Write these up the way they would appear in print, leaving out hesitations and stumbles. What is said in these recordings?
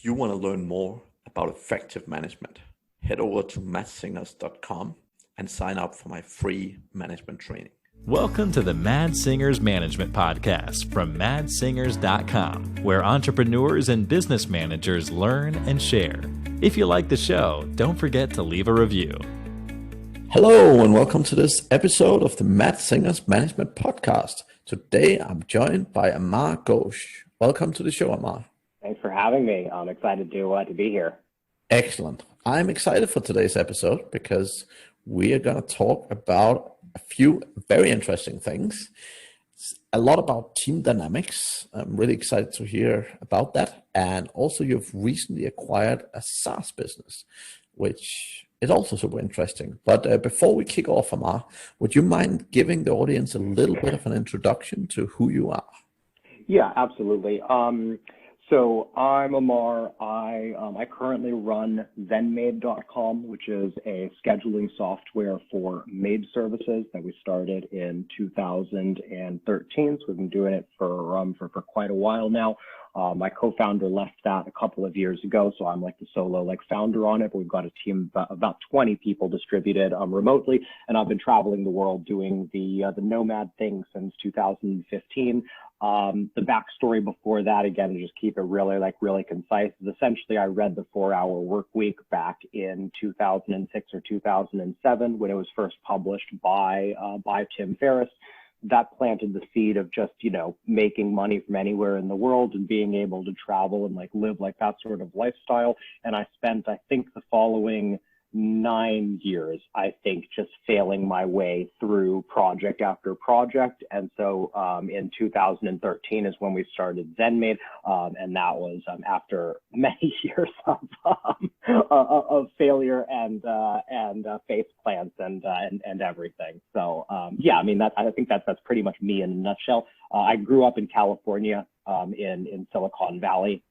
If you want to learn more about effective management, head over to madsingers.com and sign up for my free management training. Welcome to the Mad Singers Management Podcast from madsingers.com, where entrepreneurs and business managers learn and share. If you like the show, don't forget to leave a review. Hello, and welcome to this episode of the Mad Singers Management Podcast. Today, I'm joined by Amar Ghose. Welcome to the show, Amar. Thanks for having me. I'm excited to be here. Excellent. I'm excited for today's episode because we are going to talk about a few very interesting things. A lot about team dynamics. I'm really excited to hear about that. And also, you've recently acquired a SaaS business, which is also super interesting. But before we kick off, Amar, would you mind giving the audience a little bit of an introduction to who you are? Yeah, absolutely. So I'm Amar. I currently run Zenmaid.com, which is a scheduling software for maid services that we started in 2013. So we've been doing it for quite a while now. My co-founder left that a couple of years ago, so I'm like the solo founder on it. But we've got a team of about 20 people distributed remotely, and I've been traveling the world doing the nomad thing since 2015. The backstory before that, again, to just keep it really concise, is essentially I read the 4-Hour Work Week back in 2006 or 2007 when it was first published by Tim Ferriss. That planted the seed of just, making money from anywhere in the world and being able to travel and live that sort of lifestyle. And I spent, I think, the following 9 years, just failing my way through project after project. And so in 2013 is when we started Zenmaid. And that was after many years of failure and face plants and everything. So I think that's pretty much me in a nutshell. I grew up in California, in Silicon Valley.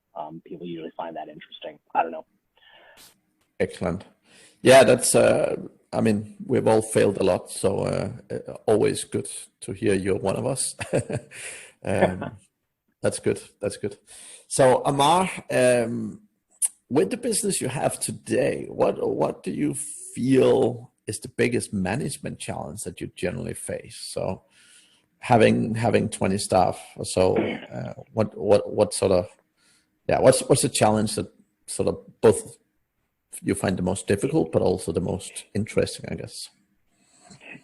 People usually find that interesting. I don't know. Excellent. Yeah, that's, we've all failed a lot, so always good to hear you're one of us. That's good. So, Amar, with the business you have today, what do you feel is the biggest management challenge that you generally face? So, having 20 staff or so, what's the challenge that sort of both you find the most difficult, but also the most interesting, I guess?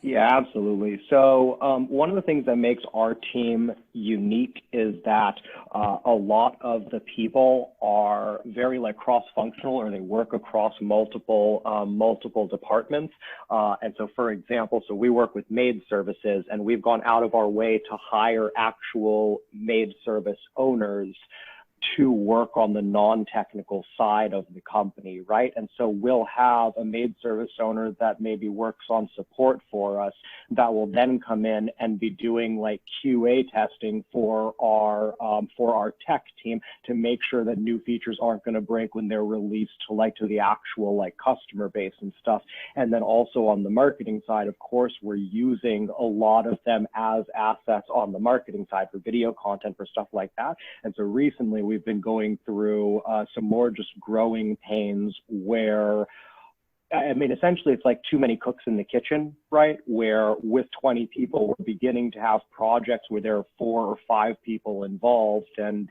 Yeah, absolutely. So one of the things that makes our team unique is that a lot of the people are very cross-functional, or they work across multiple departments. And so, for example, we work with maid services, and we've gone out of our way to hire actual maid service owners to work on the non-technical side of the company, right? And so we'll have a maid service owner that maybe works on support for us that will then come in and be doing QA testing for our tech team to make sure that new features aren't going to break when they're released to the actual customer base and stuff. And then also on the marketing side, of course, we're using a lot of them as assets on the marketing side for video content, for stuff like that. And so recently we've been going through some more just growing pains where, essentially it's too many cooks in the kitchen, right? Where with 20 people, we're beginning to have projects where there are 4 or 5 people involved. And,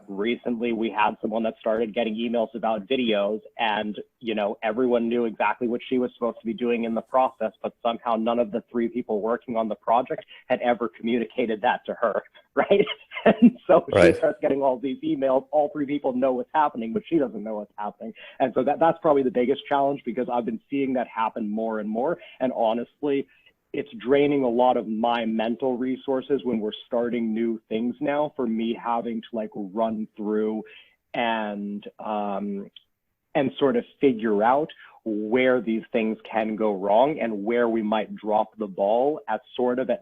recently we had someone that started getting emails about videos, and, everyone knew exactly what she was supposed to be doing in the process, but somehow none of the 3 people working on the project had ever communicated that to her, right? And so she starts getting all these emails. All 3 people know what's happening, but she doesn't know what's happening. And so that's probably the biggest challenge, because I've been seeing that happen more and more. And honestly, it's draining a lot of my mental resources when we're starting new things now, for me having to run through and sort of figure out where these things can go wrong and where we might drop the ball at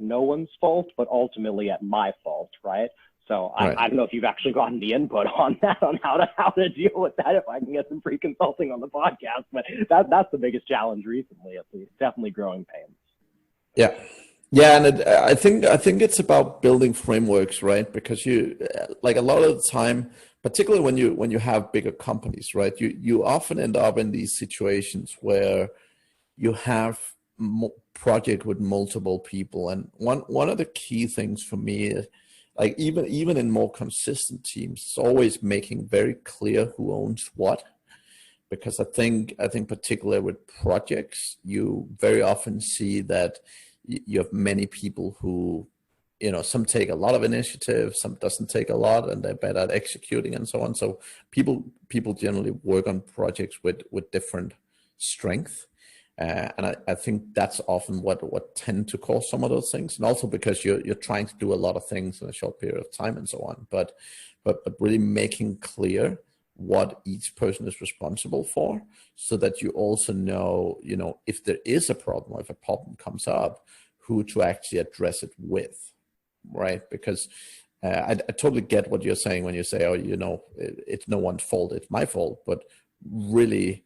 no one's fault, but ultimately at my fault, right? So I don't know if you've actually gotten the input on that, on how to deal with that, if I can get some free consulting on the podcast. But that's the biggest challenge recently, at least. Definitely growing pains. Yeah, and I think it's about building frameworks, right? Because you, a lot of the time particularly when you have bigger companies, right? You often end up in these situations where you have project with multiple people, and one of the key things for me is, like, even in more consistent teams, it's always making very clear who owns what, because I think particularly with projects, you very often see that you have many people who, some take a lot of initiative, some doesn't take a lot, and they're better at executing and so on. So people generally work on projects with different strength. And I think that's often what tend to cause some of those things. And also because you're trying to do a lot of things in a short period of time and so on. But really making clear what each person is responsible for, so that you also know, if there is a problem, or if a problem comes up, who to actually address it with. Right? Because I totally get what you're saying when you say, oh, it's no one's fault, it's my fault. But really,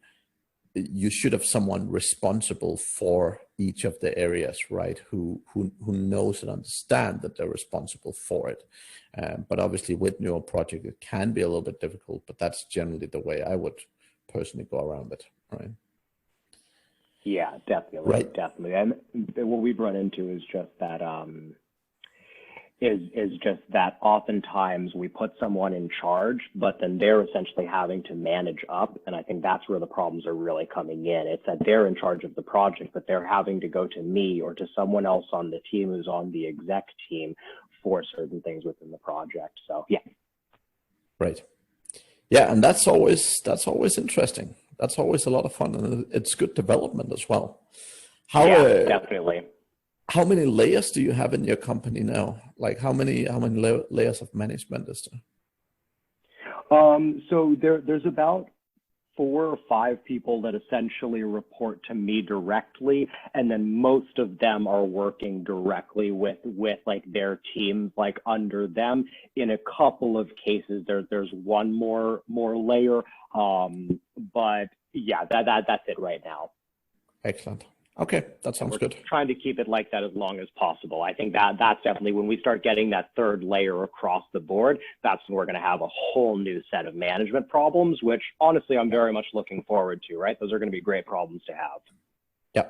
you should have someone responsible for each of the areas, right? Who knows and understand that they're responsible for it. But obviously, with newer project, it can be a little bit difficult. But that's generally the way I would personally go around it, right? Yeah, definitely, right. Definitely. And what we've run into is just that. Is just that oftentimes we put someone in charge, but then they're essentially having to manage up. And I think that's where the problems are really coming in. It's that they're in charge of the project, but they're having to go to me or to someone else on the team who's on the exec team for certain things within the project. So, yeah. Right. Yeah, and that's always interesting. That's always a lot of fun, and it's good development as well. Yeah, definitely. How many layers do you have in your company now? Like how many layers of management is there? So there's about 4 or 5 people that essentially report to me directly, and then most of them are working directly with like their teams, like under them. In a couple of cases, there's one more layer, but yeah, that's it right now. Excellent. Okay, that sounds good. Trying to keep it like that as long as possible. I think that's definitely, when we start getting that third layer across the board, that's when we're going to have a whole new set of management problems, which honestly I'm very much looking forward to. Right, those are going to be great problems to have. Yeah,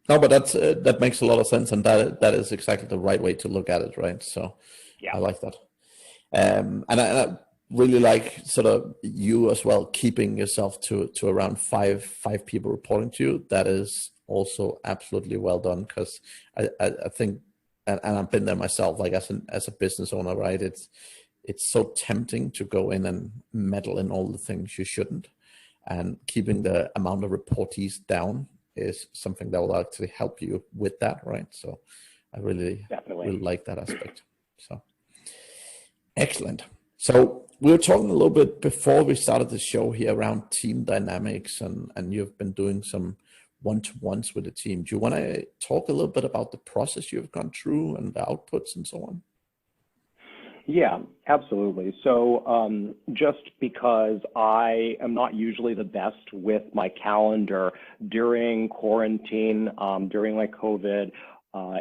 no, but that makes a lot of sense, and that is exactly the right way to look at it, right? So yeah, I like that, and I really like sort of you as well, keeping yourself to around five people reporting to you. That is also absolutely well done, because I think, and I've been there myself, like as a business owner, right? It's so tempting to go in and meddle in all the things you shouldn't, and keeping the amount of reportees down is something that will actually help you with that, right? So I really like that aspect. So excellent. So we were talking a little bit before we started the show here around team dynamics, and you've been doing some one-to-ones with the team. Do you want to talk a little bit about the process you've gone through and the outputs and so on? Yeah, absolutely. So just because I am not usually the best with my calendar during quarantine, during like COVID,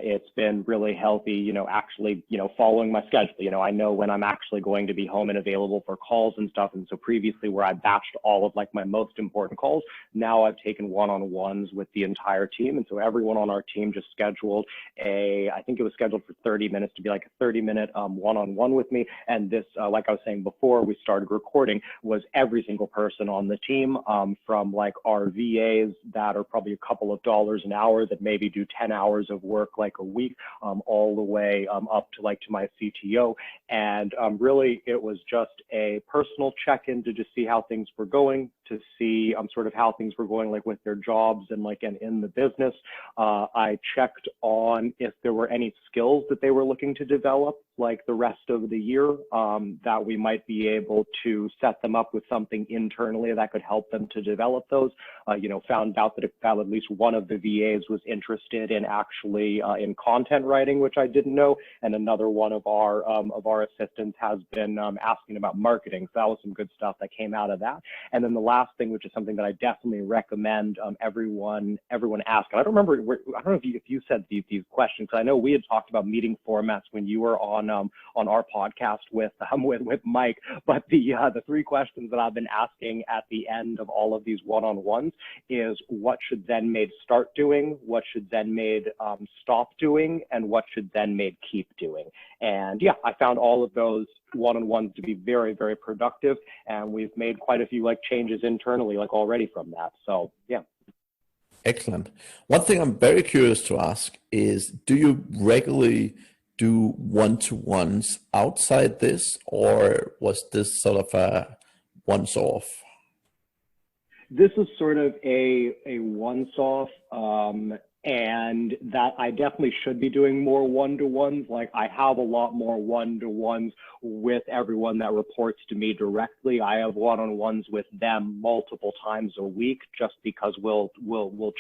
it's been really healthy, actually, following my schedule. I know when I'm actually going to be home and available for calls and stuff. And so previously, where I batched all of like my most important calls, now I've taken one-on-ones with the entire team. And so everyone on our team just scheduled I think it was scheduled for 30 minutes to be like a 30-minute one-on-one with me. And this, like I was saying before we started recording, was every single person on the team, from like our VAs that are probably a couple of dollars an hour that maybe do 10 hours of work like a week, all the way up to my CTO. And really, it was just a personal check-in to just see how things were going, to see sort of how things were going like with their jobs and in the business. I checked on if there were any skills that they were looking to develop like the rest of the year, that we might be able to set them up with something internally that could help them to develop those. Found out that at least one of the VAs was interested in actually in content writing, which I didn't know, and another one of our assistants has been asking about marketing. So that was some good stuff that came out of that. And then the last thing, which is something that I definitely recommend everyone ask. And I don't know if you said these questions. I know we had talked about meeting formats when you were on on our podcast with Mike. But the three questions that I've been asking at the end of all of these one-on-ones is, what should Zenmaid start doing? What should Zenmaid stop doing? And what should Zenmaid keep doing? And yeah, I found all of those one-on-ones to be very, very productive, and we've made quite a few changes internally already from that. So yeah. Excellent. One thing I'm very curious to ask is, do you regularly do one-to-ones outside this, or was this sort of a once-off? This is sort of a once-off, and that I definitely should be doing more one-to-ones. I have a lot more one-to-ones with everyone that reports to me directly. I have one-on-ones with them multiple times a week, just because we'll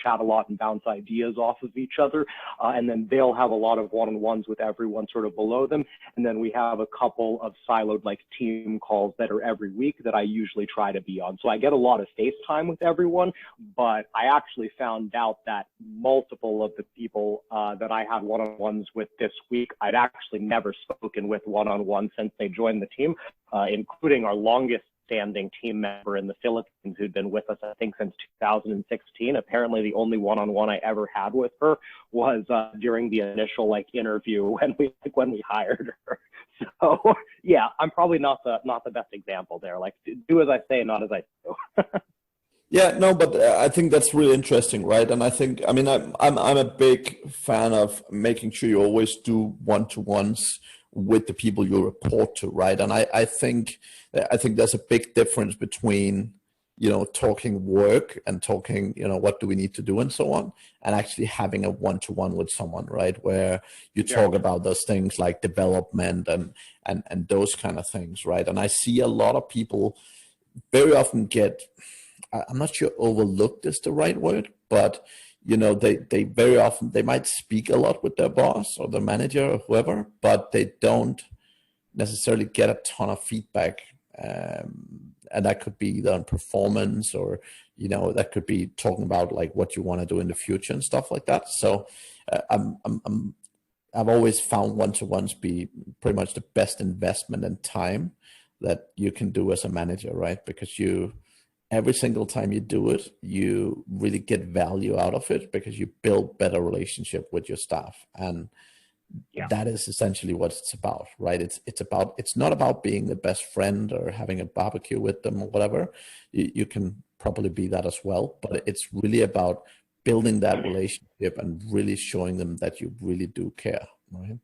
chat a lot and bounce ideas off of each other. And then they'll have a lot of one-on-ones with everyone sort of below them. And then we have a couple of siloed team calls that are every week that I usually try to be on. So I get a lot of face time with everyone, but I actually found out that multiple of the people that I had one-on-ones with this week, I'd actually never spoken with one-on-one since they joined the team, including our longest standing team member in the Philippines, who'd been with us, I think, since 2016. Apparently the only one-on-one I ever had with her was during the initial interview when we hired her. So yeah, I'm probably not the best example there. Do as I say, not as I do. Yeah, no, but I think that's really interesting, right? And I'm a big fan of making sure you always do one-to-ones with the people you report to, right? And I think there's a big difference between, talking work and talking, what do we need to do and so on, and actually having a one-to-one with someone, right? Where you talk about those things like development and those kind of things, right? And I see a lot of people very often I'm not sure overlooked is the right word, but they very often, they might speak a lot with their boss or their manager or whoever, but they don't necessarily get a ton of feedback. And that could be either on performance, or, that could be talking about what you want to do in the future and stuff like that. So I've always found one-to-ones be pretty much the best investment in time that you can do as a manager, right? Because every single time you do it, you really get value out of it, because you build better relationship with your staff. And that is essentially what it's about, right? It's not about being the best friend or having a barbecue with them or whatever. You can probably be that as well, but it's really about building that relationship and really showing them that you really do care, right?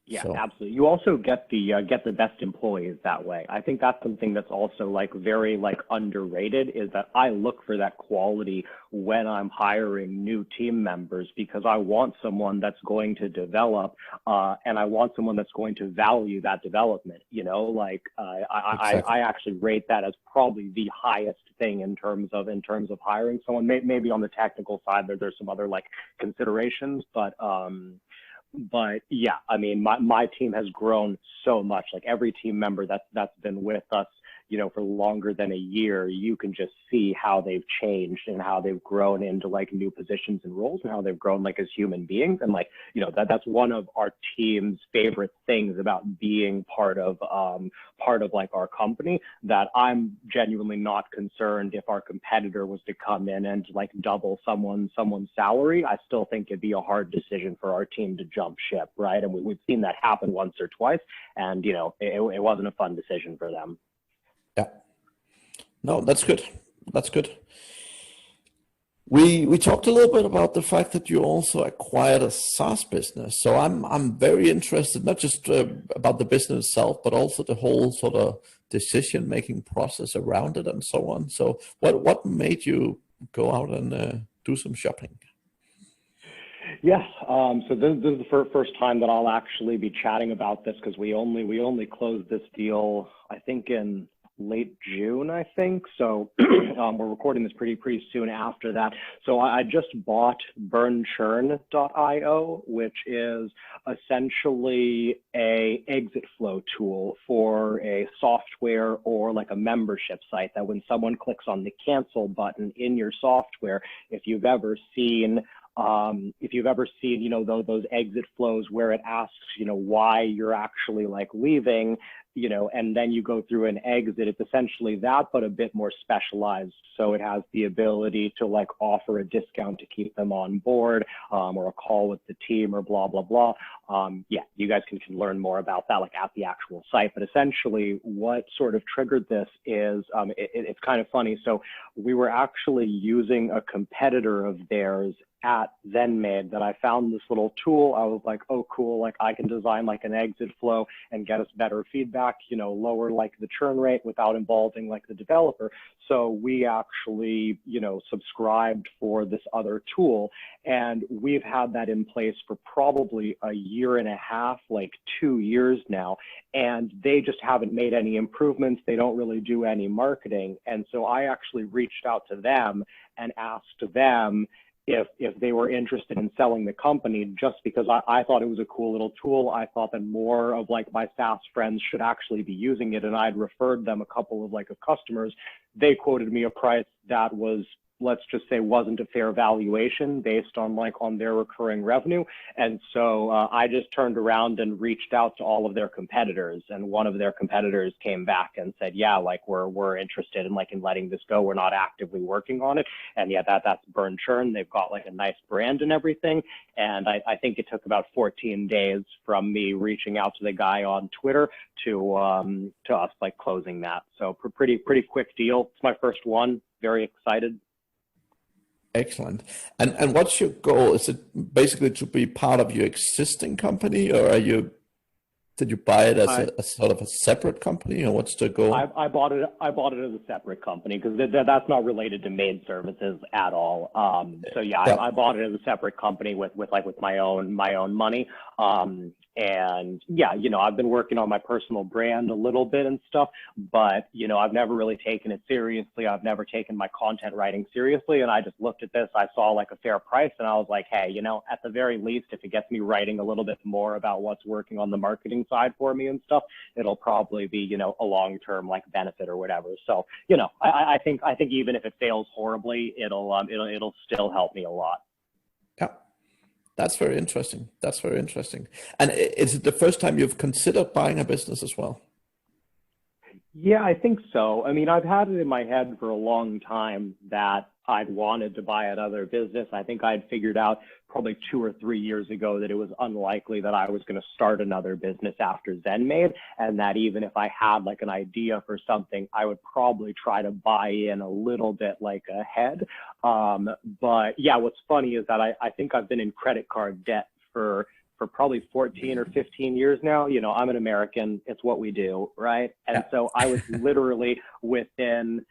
Yeah, absolutely. You also get the best employees that way. I think that's something that's also very underrated, is that I look for that quality when I'm hiring new team members, because I want someone that's going to develop, and I want someone that's going to value that development. I actually rate that as probably the highest thing in terms of hiring someone. Maybe on the technical side, there's some other considerations, but yeah, my team has grown so much. Every team member that's been with us, for longer than a year, you can just see how they've changed and how they've grown into new positions and roles, and how they've grown as human beings. And that's one of our team's favorite things about being part of our company, that I'm genuinely not concerned if our competitor was to come in and double someone's salary. I still think it'd be a hard decision for our team to jump ship, right? And we've seen that happen once or twice, and it wasn't a fun decision for them. Yeah. No, that's good. That's good. We talked a little bit about the fact that you also acquired a SaaS business. So I'm very interested, not just about the business itself, but also the whole sort of decision-making process around it and so on. So what made you go out and do some shopping? Yeah, so this is the first time that I'll actually be chatting about this, because we only closed this deal, I think, in late June, I think. So we're recording this pretty soon after that. So I just bought burnchurn.io, which is essentially a exit flow tool for a software or a membership site, that when someone clicks on the cancel button in your software, if you've ever seen If you've ever seen, those exit flows where it asks, why you're actually like leaving, and then you go through an exit, it's essentially that, but a bit more specialized. So it has the ability to like offer a discount to keep them on board, or a call with the team or blah, blah, blah. Yeah, you guys can learn more about that like at the actual site. But essentially what sort of triggered this is, it's kind of funny. So we were actually using a competitor of theirs at Zenmaid that I found this little tool. I was like, oh, cool. Like I can design like an exit flow and get us better feedback, lower like the churn rate without involving like the developer. So we actually, subscribed for this other tool, and we've had that in place for probably a year and a half, like 2 years now. And they just haven't made any improvements. They don't really do any marketing. And so I actually reached out to them and asked them if they were interested in selling the company, just because I thought it was a cool little tool. I thought that more of like my SaaS friends should actually be using it. And I'd referred them a couple of like customers. They quoted me a price that was, let's just say, wasn't a fair valuation based on on their recurring revenue. And so I just turned around and reached out to all of their competitors, and one of their competitors came back and said, yeah, like we're interested in letting this go. We're not actively working on it. And yeah, that's Burn Churn. They've got like a nice brand and everything. And I think it took about 14 days from me reaching out to the guy on Twitter to us like closing that. So pretty quick deal. It's my first one. Very excited. Excellent. And what's your goal? Is it basically to be part of your existing company, or did you buy it as a sort of a separate company, or what's the goal? I bought it as a separate company because that's not related to maid services at all. So yeah, I bought it as a separate company with my own money. And yeah, I've been working on my personal brand a little bit and stuff, but I've never really taken it seriously. I've never taken my content writing seriously. And I just looked at this, I saw like a fair price, and I was like, hey, at the very least, if it gets me writing a little bit more about what's working on the marketing side for me and stuff, it'll probably be, a long-term like benefit or whatever. So, I think even if it fails horribly, it'll still help me a lot. Yeah. That's very interesting. That's very interesting. And is it the first time you've considered buying a business as well? Yeah, I think so. I mean, I've had it in my head for a long time that I'd wanted to buy another business. I think I'd figured out probably 2 or 3 years ago that it was unlikely that I was going to start another business after Zenmaid, and that even if I had like an idea for something, I would probably try to buy in a little bit like ahead. But yeah, what's funny is that I think I've been in credit card debt for probably 14 or 15 years now. I'm an American. It's what we do, right? And so I was literally within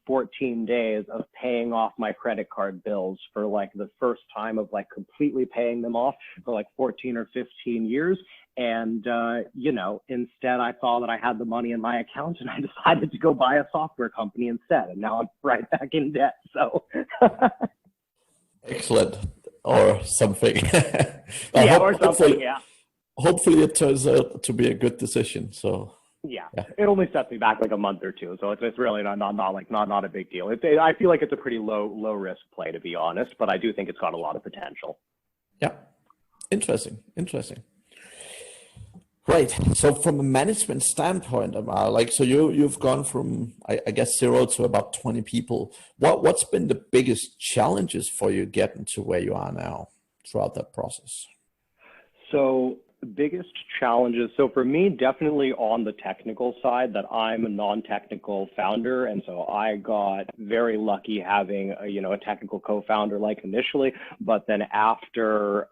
14 days of paying off my credit card bills for like the first time of like completely paying them off for like 14 or 15 years. And, instead I saw that I had the money in my account, and I decided to go buy a software company instead. And now I'm right back in debt. So excellent. Or something. Yeah, or something, yeah. Hopefully it turns out to be a good decision. So yeah. It only sets me back like a month or two, so it's really not a big deal. I feel like it's a pretty low risk play, to be honest, but I do think it's got a lot of potential. Yeah, interesting. Right. So from a management standpoint, Amar, so you've gone from I guess 0 to about 20 people. What's been the biggest challenges for you getting to where you are now throughout that process? So the biggest challenges, so for me, definitely on the technical side, that I'm a non-technical founder. And so I got very lucky having a technical co-founder like initially, but then after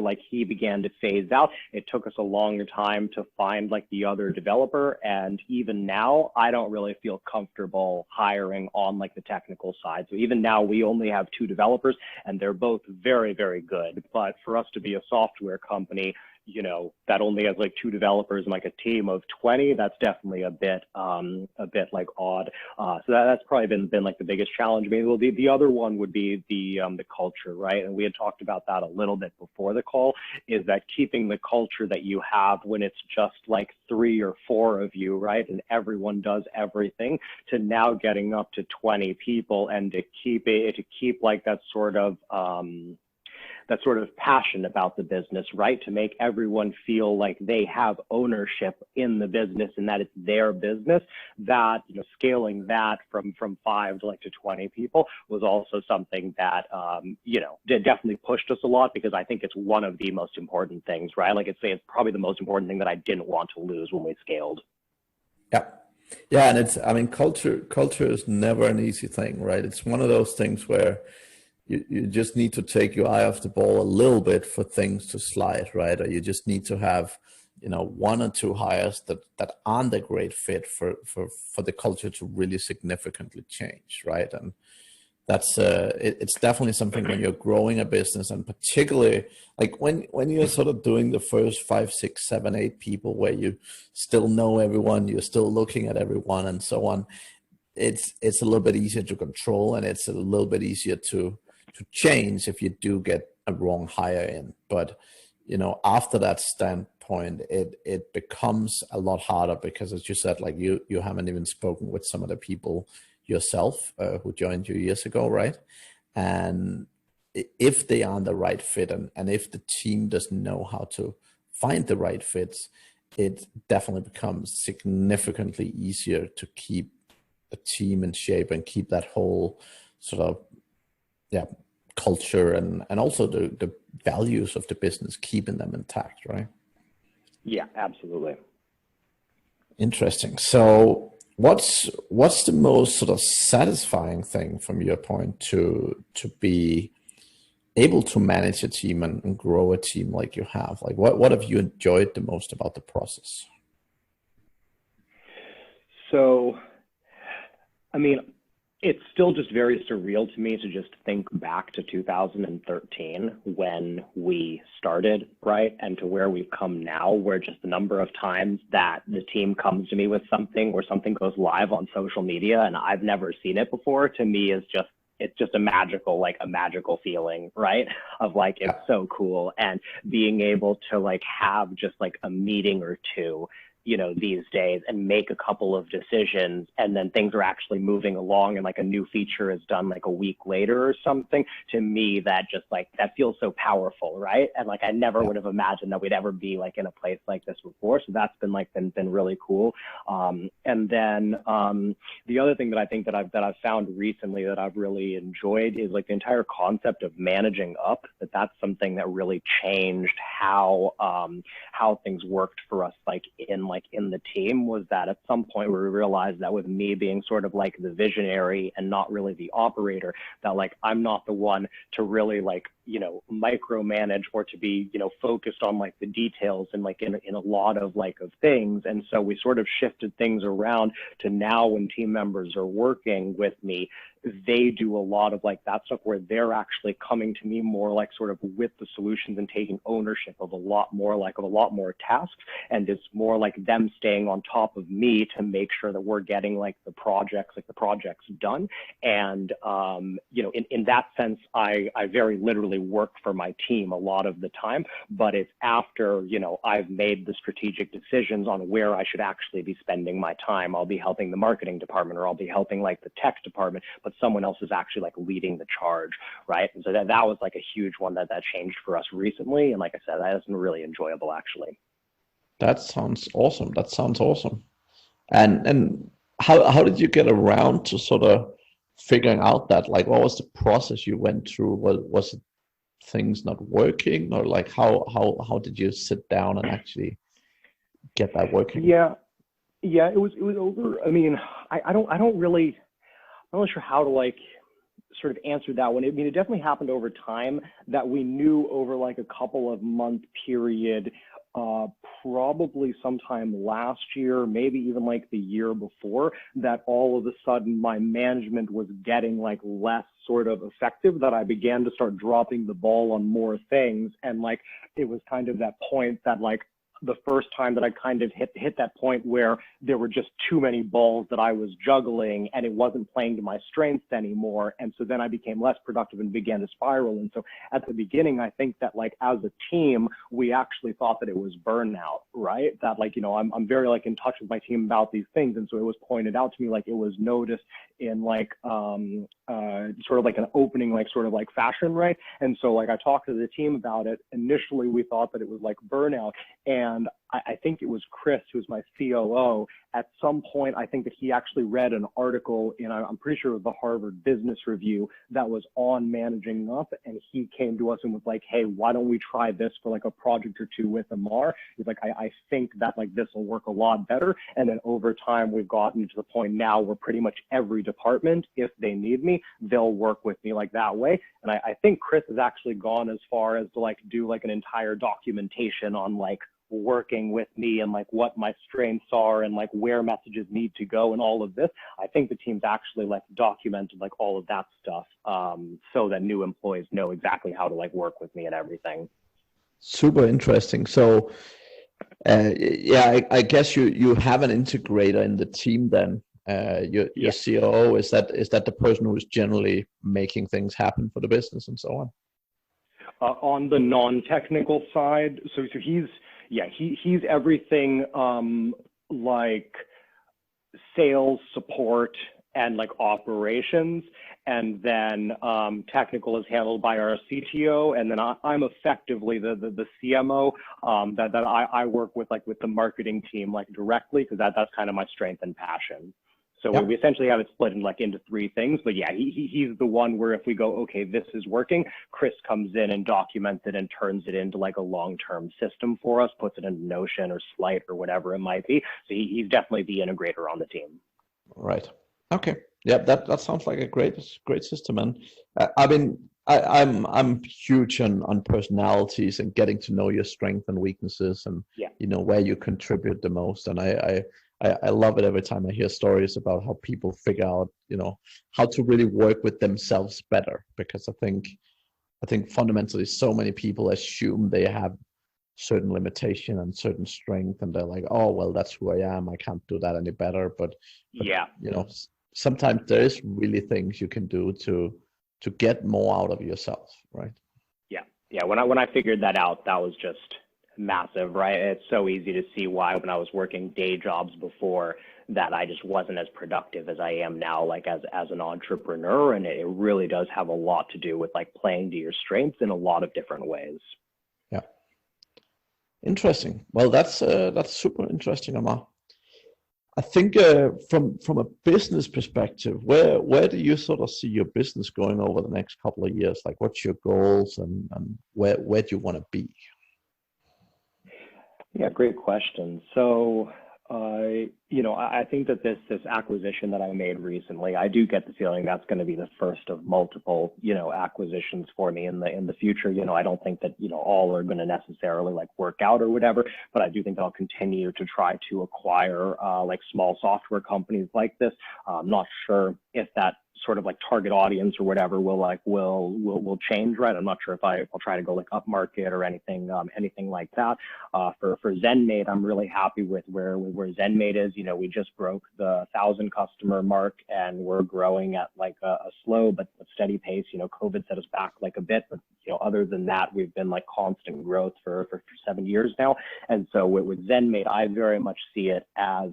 like he began to phase out, it took us a long time to find like the other developer. And even now, I don't really feel comfortable hiring on like the technical side. So even now we only have 2 developers, and they're both very, very good. But for us to be a software company, that only has like 2 developers and like a team of 20, that's definitely a bit like odd. So that's probably been like the biggest challenge. Maybe the other one would be the culture, right? And we had talked about that a little bit before the call, is that keeping the culture that you have when it's just like 3 or 4 of you, right? And everyone does everything, to now getting up to 20 people, and to keep like that sort of passion about the business, right? To make everyone feel like they have ownership in the business and that it's their business. That, scaling that from 5 to like to 20 people was also something that, definitely pushed us a lot, because I think it's one of the most important things, right? Like it's probably the most important thing that I didn't want to lose when we scaled. Yeah. Yeah. And culture is never an easy thing, right? It's one of those things where you just need to take your eye off the ball a little bit for things to slide, right? Or you just need to have, 1 or 2 hires that aren't a great fit for the culture to really significantly change, right? And that's it's definitely something when you're growing a business, and particularly like when you're sort of doing the first 5, 6, 7, 8 people, where you still know everyone, you're still looking at everyone, and so on. It's a little bit easier to control, and it's a little bit easier to change if you do get a wrong hire in. But after that standpoint, it becomes a lot harder, because, as you said, like you haven't even spoken with some of the people yourself who joined you years ago, right? And if they aren't the right fit, and if the team doesn't know how to find the right fits, it definitely becomes significantly easier to keep a team in shape and keep that whole sort of culture and also the values of the business, keeping them intact, right? Yeah, absolutely. Interesting. So what's the most sort of satisfying thing from your point to be able to manage a team and grow a team like you have? Like what have you enjoyed the most about the process? So, I mean, it's still just very surreal to me to just think back to 2013 when we started, right? And to where we've come now, where just the number of times that the team comes to me with something, or something goes live on social media and I've never seen it before, to me is just, it's just a magical feeling, right? Of like, it's so cool. And being able to like have just like a meeting or two, these days, and make a couple of decisions, and then things are actually moving along, and like a new feature is done like a week later or something. To me, that just like, that feels so powerful, right? And like I never would have imagined that we'd ever be like in a place like this before. So that's been really cool. And then the other thing that I think that I've found recently that I've really enjoyed is like the entire concept of managing up. That's something that really changed how things worked for us, like in the team. Was that at some point we realized that with me being sort of like the visionary and not really the operator, that like I'm not the one to really like micromanage, or to be focused on like the details and like in a lot of like of things. And so we sort of shifted things around to now, when team members are working with me, they do a lot of like that stuff where they're actually coming to me more like sort of with the solutions and taking ownership of a lot more tasks. And it's more like them staying on top of me to make sure that we're getting like the projects done. And in that sense, I very literally work for my team a lot of the time, but it's after I've made the strategic decisions on where I should actually be spending my time. I'll be helping the marketing department, or I'll be helping like the tech department, but someone else is actually like leading the charge, right? And so that was like a huge one that changed for us recently. And like I said, that has been really enjoyable, actually. That sounds awesome. And how did you get around to sort of figuring out that, like, what was the process you went through? Was it things not working, or like how did you sit down and actually get that working? Yeah, it was over. I mean, I'm not really sure how to like sort of answer that one. I mean, it definitely happened over time, that we knew over like a couple of month period, probably sometime last year, maybe even like the year before, that all of a sudden my management was getting like less sort of effective, that I began to start dropping the ball on more things. And like, it was kind of that point that like, the first time that I kind of hit that point where there were just too many balls that I was juggling and it wasn't playing to my strengths anymore. And so then I became less productive and began to spiral. And so at the beginning, I think that like as a team, we actually thought that it was burnout, right? That like, you know, I'm very like in touch with my team about these things. And so it was pointed out to me, like it was noticed in like sort of like an opening, like sort of like fashion, right? And so like I talked to the team about it. Initially, we thought that it was like burnout. And I think it was Chris, who's my COO. At some point, I think that he actually read an article in, I'm pretty sure it was the Harvard Business Review, that was on managing up. And he came to us and was like, hey, why don't we try this for like a project or two with Amar? He's like, I think that like this will work a lot better. And then over time, we've gotten to the point now where pretty much every department, if they need me, they'll work with me like that way. And I think Chris has actually gone as far as to like do like an entire documentation on like working with me and like what my strengths are and like where messages need to go and all of this. I think the team's actually like documented like all of that stuff so that new employees know exactly how to like work with me and everything. Super interesting. So yeah, I guess you have an integrator in the team then. Your COO, is that the person who's generally making things happen for the business and so on? On the non-technical side, so he's everything like sales, support, and like operations, and then technical is handled by our CTO, and then I'm effectively the CMO that I work with like with the marketing team like directly, because that's kind of my strength and passion. So we essentially have it split in like into three things, but yeah, he's the one where if we go, okay, this is working, Chris comes in and documents it and turns it into like a long-term system for us, puts it in Notion or Slide or whatever it might be. So he's definitely the integrator on the team. Right. Okay. Yeah, that sounds like a great system. And I mean, I'm huge on personalities and getting to know your strengths and weaknesses, and you know where you contribute the most. And I love it every time I hear stories about how people figure out, you know, how to really work with themselves better. Because I think fundamentally so many people assume they have certain limitation and certain strength, and they're like, oh, well, that's who I am. I can't do that any better. But you know, sometimes there is really things you can do to get more out of yourself, right? Yeah. When I figured that out, that was just massive, right? It's so easy to see why when I was working day jobs before that I just wasn't as productive as I am now, like as an entrepreneur. And it really does have a lot to do with like playing to your strengths in a lot of different ways. Yeah. Interesting. Well, that's super interesting, Amar. I think from a business perspective, where do you sort of see your business going over the next couple of years? Like, what's your goals and where do you want to be? Yeah, great question. So, you know, I think that this acquisition that I made recently, I do get the feeling that's going to be the first of multiple, you know, acquisitions for me in the future. You know, I don't think that, you know, all are going to necessarily like work out or whatever, but I do think I'll continue to try to acquire like small software companies like this. I'm not sure if that sort of like target audience or whatever will change, right? I'm not sure if I'll try to go like up market or anything like that. For Zenmaid, I'm really happy with where Zenmaid is. You know, we just broke the 1,000 customer mark, and we're growing at like a slow but steady pace. You know, COVID set us back like a bit, but you know, other than that, we've been like constant growth for 7 years now. And so with Zenmaid, I very much see it as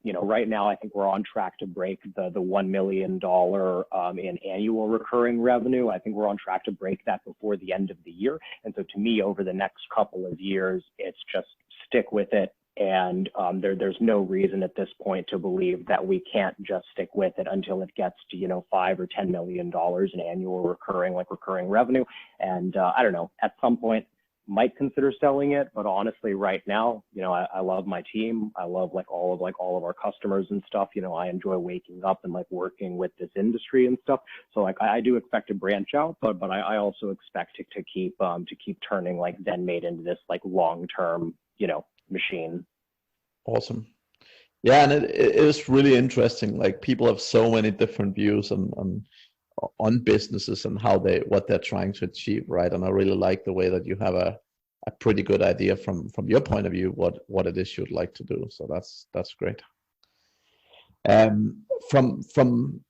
you know, right now I think we're on track to break the $1 million in annual recurring revenue. I think we're on track to break that before the end of the year. And so to me, over the next couple of years, it's just stick with it. And there's no reason at this point to believe that we can't just stick with it until it gets to, you know, $5 or $10 million in annual recurring revenue. And I don't know, at some point, might consider selling it. But honestly, right now, I love my team. I love all of our customers and stuff. I enjoy waking up and working with this industry and stuff. So I do expect to branch out, but I also expect to keep turning Zenmaid into this long-term, machine. Awesome. Yeah, and it is really interesting. People have so many different views on businesses and what they're trying to achieve, right? And I really like the way that you have a pretty good idea from your point of view what it is you'd like to do. So that's great. From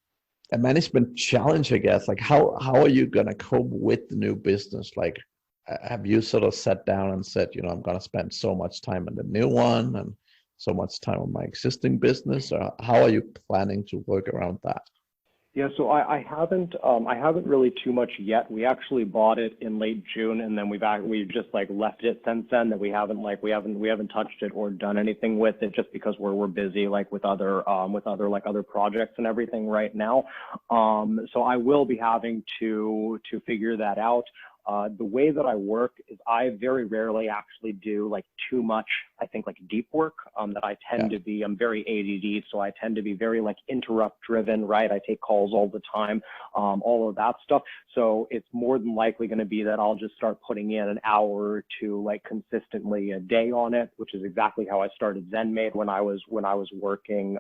a management challenge, I guess, how are you gonna cope with the new business? Have you sort of sat down and said, I'm gonna spend so much time on the new one and so much time on my existing business, or how are you planning to work around that? Yeah, so I haven't really too much yet. We actually bought it in late June, and then we've just left it since then. That we haven't touched it or done anything with it, just because we're busy with other projects and everything right now. So I will be having to figure that out. The way that I work is I very rarely actually do too much, I think, deep work, that I tend to be, I'm very ADD, so I tend to be very interrupt driven, right? I take calls all the time, all of that stuff. So it's more than likely going to be that I'll just start putting in an hour or two consistently a day on it, which is exactly how I started Zenmaid when I was working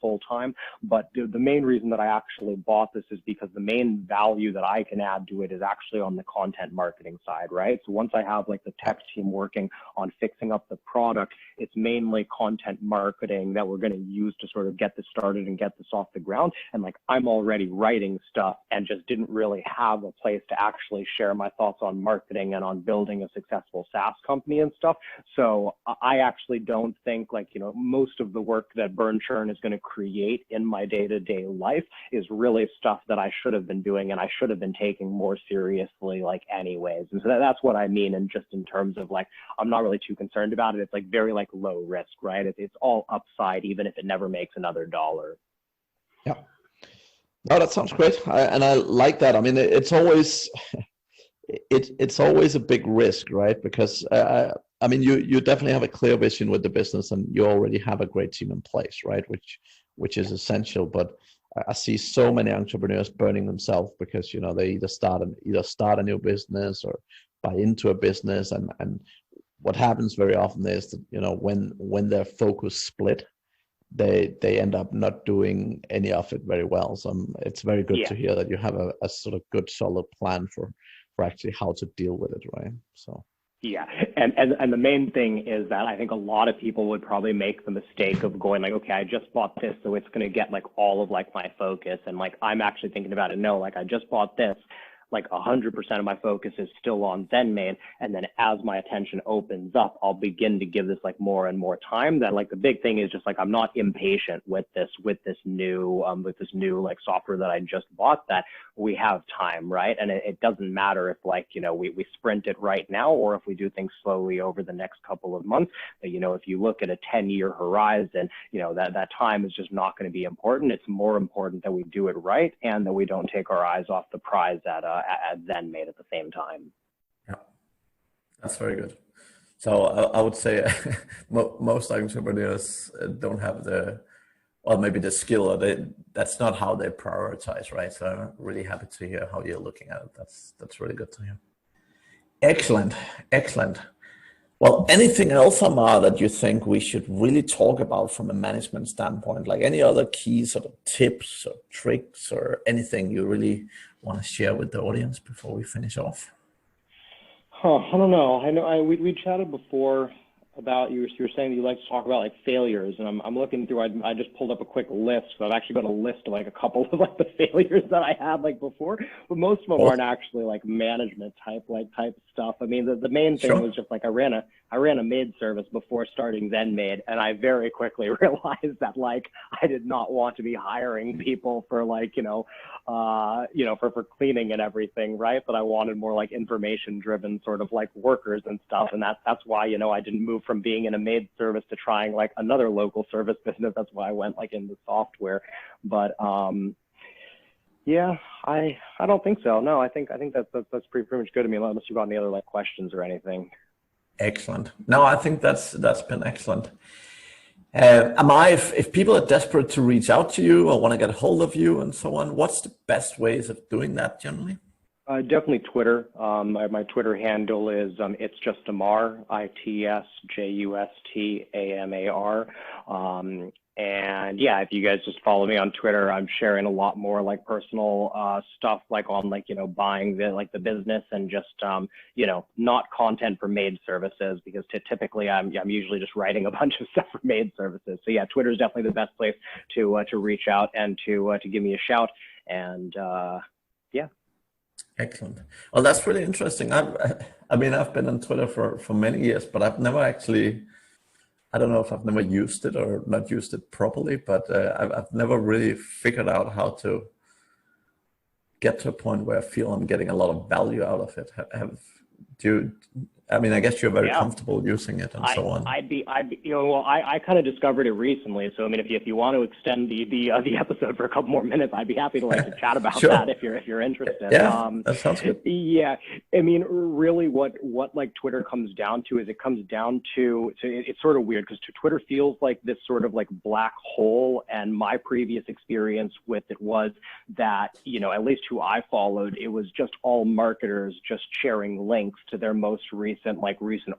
full time. But the main reason that I actually bought this is because the main value that I can add to it is actually on the content marketing side, right? So once I have the tech team working on fixing up the product, it's mainly content marketing that we're going to use to sort of get this started and get this off the ground. And I'm already writing stuff and just didn't really have a place to actually share my thoughts on marketing and on building a successful SaaS company and stuff. So I actually don't think most of the work that Burn Churn is going to create in my day-to-day life is really stuff that I should have been doing and I should have been taking more seriously anyways. And so that's what I mean. And just in terms of I'm not really too concerned about it. It's very low risk, right? It's all upside, even if it never makes another dollar. Yeah. No, that sounds great. And I like that. I mean, it's always a big risk, right? Because I mean, you definitely have a clear vision with the business, and you already have a great team in place, right? Which is essential. But I see so many entrepreneurs burning themselves because they either start a new business or buy into a business, and what happens very often is that when their focus split, they end up not doing any of it very well. So it's very good to hear that you have a sort of good solid plan for actually how to deal with it, right? So yeah, and the main thing is that I think a lot of people would probably make the mistake of going okay, I just bought this, so it's going to get all of my focus, and I'm actually thinking about it. No, I just bought this. 100% of my focus is still on Zenmaid, and then as my attention opens up, I'll begin to give this more and more time. That the big thing is just I'm not impatient with this new software that I just bought. That we have time, right? And it doesn't matter if we sprint it right now or if we do things slowly over the next couple of months. But, if you look at a 10-year horizon, that time is just not going to be important. It's more important that we do it right and that we don't take our eyes off the prize at Zenmaid at the same time. Yeah, that's very good. So I would say most entrepreneurs don't have maybe the skill, or that's not how they prioritize, right? So I'm really happy to hear how you're looking at it. That's really good to hear. Excellent. Well, anything else, Amar, that you think we should really talk about from a management standpoint? Any other key sort of tips or tricks or anything you really want to share with the audience before we finish off? I don't know. I know we chatted before about you were saying that you like to talk about failures, and I'm looking through. I just pulled up a quick list. So I've actually got a list of a couple of the failures that I had before, but most of them aren't actually management type stuff. I mean, the main thing was just I ran a maid service before starting Zenmaid, and I very quickly realized that I did not want to be hiring people for for cleaning and everything, right? But I wanted more information driven sort of workers and stuff, and that's why I didn't move from being in a maid service to trying another local service business. That's why I went into software. But yeah, I don't think so. No, I think that's pretty much good to me, unless you've got any other like questions or anything. Excellent. No, I think that's been excellent. Amar, if people are desperate to reach out to you or want to get a hold of you and so on, what's the best ways of doing that generally? Definitely Twitter. My Twitter handle is it's just Amar, ITSJUSTAMAR. And yeah, if you guys just follow me on Twitter, I'm sharing a lot more like personal stuff, like on like, buying the business and just, not content for maid services, because typically I'm usually just writing a bunch of stuff for maid services. So yeah, Twitter is definitely the best place to reach out and to give me a shout. And yeah. Excellent. Well, that's really interesting. I've been on Twitter for many years, but I've never actually, I don't know if I've never used it or not used it properly, but I've never really figured out how to get to a point where I feel I'm getting a lot of value out of it. I guess you're very comfortable using it and so on. I kind of discovered it recently. So, if you want to extend the episode for a couple more minutes, I'd be happy to chat about sure. that if you're interested. Yeah, that sounds good. Yeah. Really what like Twitter comes down to is it's sort of weird because Twitter feels like this sort of like black hole. And my previous experience with it was that, at least who I followed, it was just all marketers just sharing links to their most recent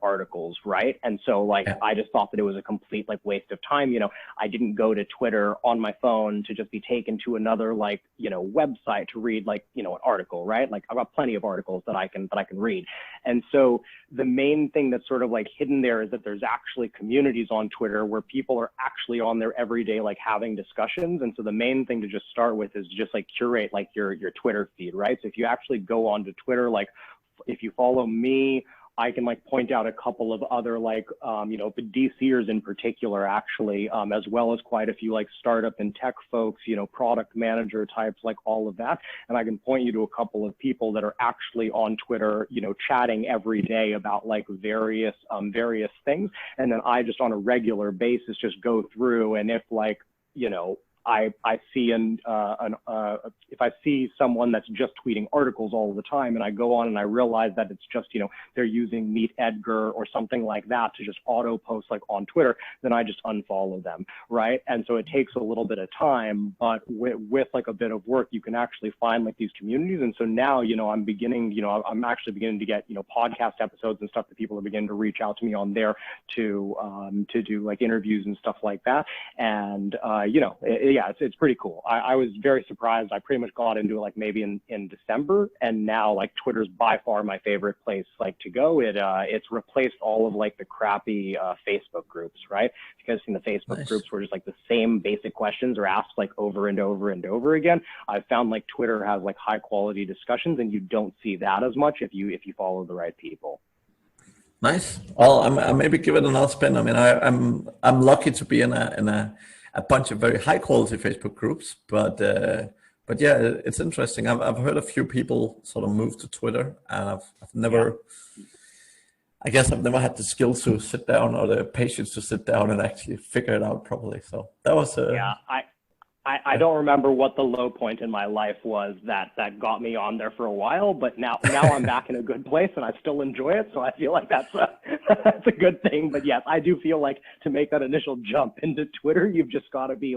articles, right? And so I just thought that it was a complete waste of time. I didn't go to Twitter on my phone to just be taken to another website to read an article, right? I've got plenty of articles that I can read. And so the main thing that's sort of hidden there is that there's actually communities on Twitter where people are actually on there every day having discussions. And so the main thing to just start with is just curate your Twitter feed, right? So if you actually go onto Twitter, if you follow me, I can point out a couple of other DCers in particular, actually, as well as quite a few startup and tech folks, product manager types, all of that. And I can point you to a couple of people that are actually on Twitter, chatting every day about various things. And then I just on a regular basis just go through, and if I see if I see someone that's just tweeting articles all the time, and I go on and I realize that it's just they're using Meet Edgar or something like that to just auto post on Twitter, then I just unfollow them, right? And so it takes a little bit of time, but with a bit of work, you can actually find these communities. And so now I'm actually beginning to get podcast episodes and stuff that people are beginning to reach out to me on there to do interviews and stuff like that. And it's pretty cool. I was very surprised. I pretty much got into it maybe in December, and now Twitter's by far my favorite place to go. It's replaced all of the crappy Facebook groups, right? You guys seen the Facebook groups where just the same basic questions are asked over and over and over again. I found Twitter has high quality discussions, and you don't see that as much if you follow the right people. Nice. Well, I maybe give it another spin. I'm lucky to be in a bunch of very high quality Facebook groups, but yeah, it's interesting. I've heard a few people sort of move to Twitter, and I've never had the skills to sit down or the patience to sit down and actually figure it out properly. So that was I don't remember what the low point in my life was that got me on there for a while, but now I'm back in a good place and I still enjoy it. So I feel that's a good thing. But yes, I do feel to make that initial jump into Twitter, you've just got to be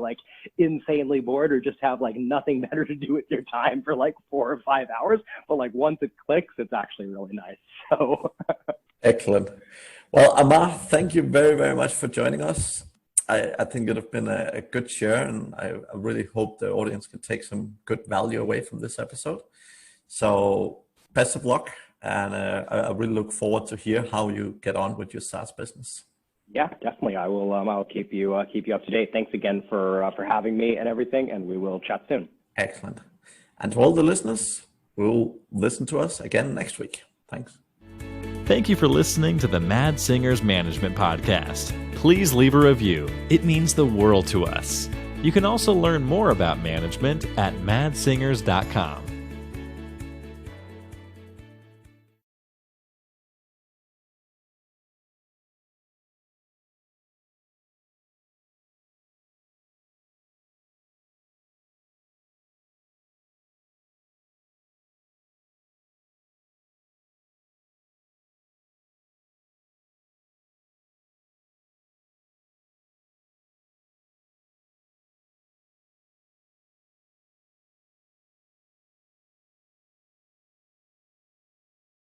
insanely bored or just have nothing better to do with your time for 4 or 5 hours. But once it clicks, it's actually really nice. So excellent. Well, Amar, thank you very, very much for joining us. I think it would have been a good share, and I really hope the audience can take some good value away from this episode. So best of luck, and I really look forward to hear how you get on with your SaaS business. Yeah, definitely. I will. I'll keep you up to date. Thanks again for having me and everything, and we will chat soon. Excellent. And to all the listeners, will listen to us again next week. Thanks. Thank you for listening to the Mad Singers Management Podcast. Please leave a review. It means the world to us. You can also learn more about management at madsingers.com.